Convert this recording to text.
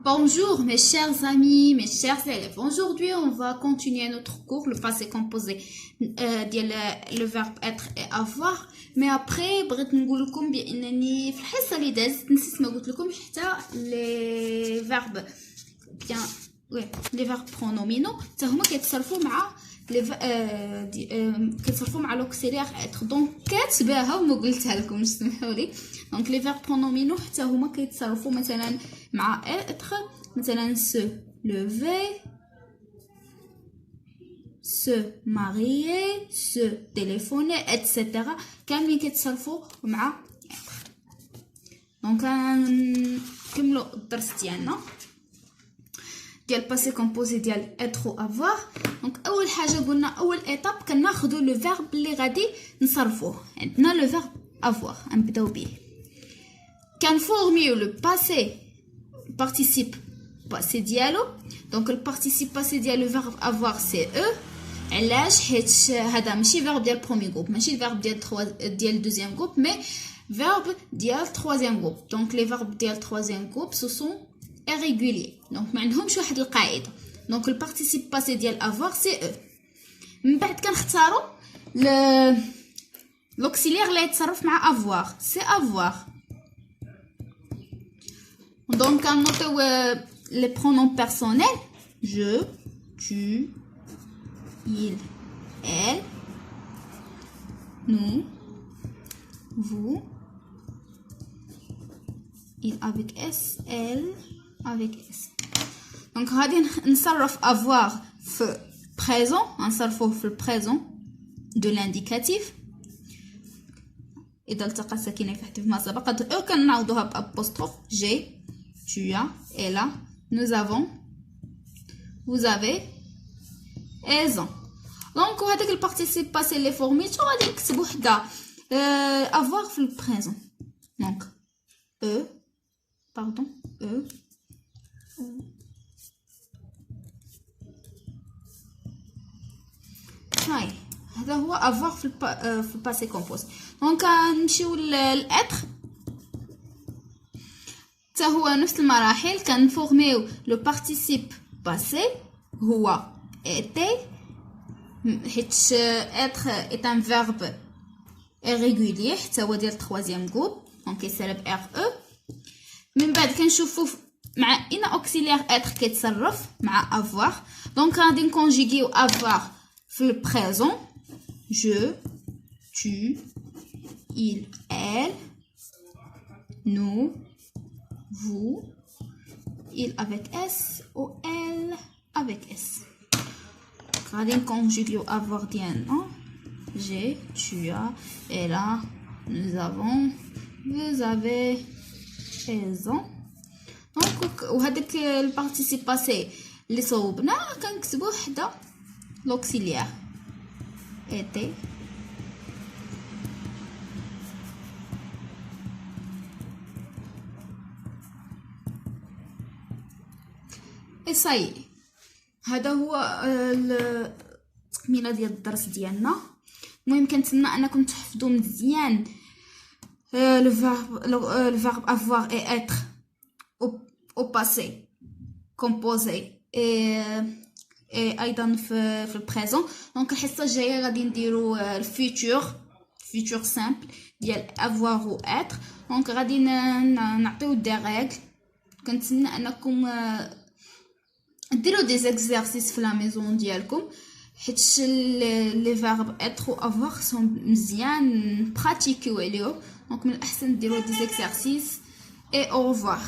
Bonjour mes chers amis, mes chers élèves. Aujourd'hui, on va continuer notre cours, le passé composé le verbe être et avoir. Mais après, بغيت نقول لكم بأنني في الحصة اللي دازت نسيت ما قلت لكم حتى les verbes bien les verbes pronominaux حتى هما كيتصرفوا مع كيتصرفوا مع l'auxiliaire être. دونك كاتباها وما قلتها لكم سمحوا لي. دونك les verbes pronominaux حتى هما كيتصرفوا مثلا مع être مثلا se lever, se marier, se téléphoner, etc. كاملين كيتصرفوا مع être. دونك نكملوا الدرس ديالنا ديال passé composé ديال être و avoir. دونك اول حاجه قلنا اول ايطاب كناخذوا لو فيرب اللي غادي نصرفوه. عندنا لو فيرب avoir نبداو به. كنفورميو لو passé participe passé ديالو. دونك البارتيسيب passé ديال لو فيرب avoir سي او. علاش؟ حيت هذا ماشي فيرب ديال بروميي جروب، ماشي فيرب ديال دوزيام جروب، مي فيرب ديال تروازيام جروب. دونك لي فيرب ديال تروازيام جروب سو سون irrégulier. دونك ما عندهمش واحد القاعده. دونك البارتيسيب باسي ديال avoir سي او. من بعد كنختاروا l'auxiliaire اللي يتصرف مع avoir سي avoir. دونك كنوطيو لي برونوم بيرسونيل je, tu, il, elle, nous, vous, il avec S, elle avec S. Donc غادي نصرف avoir في présent، نصرفوه في présent de l'indicatif. إذا التقى ساكنين في حذف ما سبق كنعوضوها بأبوستروف j'ai, tu as, elle a, nous avons, vous avez, elles ont. دونك وهذاك البارتيسيب باسي لي فورميتو غادي نكتبو حدا avoir في البريزون. دونك eux pardon eux هاي هذا هو avoir في الباسي كومبوز. دونك نمشيو للاتر حتى هو نفس المراحل. كنفورميو لو بارتيسيب باسي هو était حيت être est un verbe irrégulier حتى هو ديال troisième groupe. دونك كيسالب ر او. من بعد كنشوفوا مع ان اوكسيليير être كيتصرف مع avoir. دونك غادي نكونجيغيو avoir في البريزون je, tu, il, elle, nous, vous, il avec S ou elle avec S. غادي نكونجيغيو avoir ديالنا j'ai, tu as, elle a, nous avons, vous avez, elles ont. دونك وهذاك البارتيسيب باسي اللي صوبنا كنكتبوه حدا l'auxiliaire était, et ça y est. هذا هو التكميله ديال الدرس ديالنا. المهم كنتمنى انكم تحفظوا مزيان le verbe avoir et être au passé composé et ايضا في البريزون. دونك الحصه الجايه غادي نديروا الفيتور سامبل ديال avoir و être. دونك غادي نعطيو دي ريغل. كنتمنى انكم ديروا دي زيكزارسيس في لا ميزون ديالكم حيت لي فيرب être و avoir سون مزيان براتيكيو عليهم. دونك من الاحسن ديروا دي زيكزارسيس et au revoir.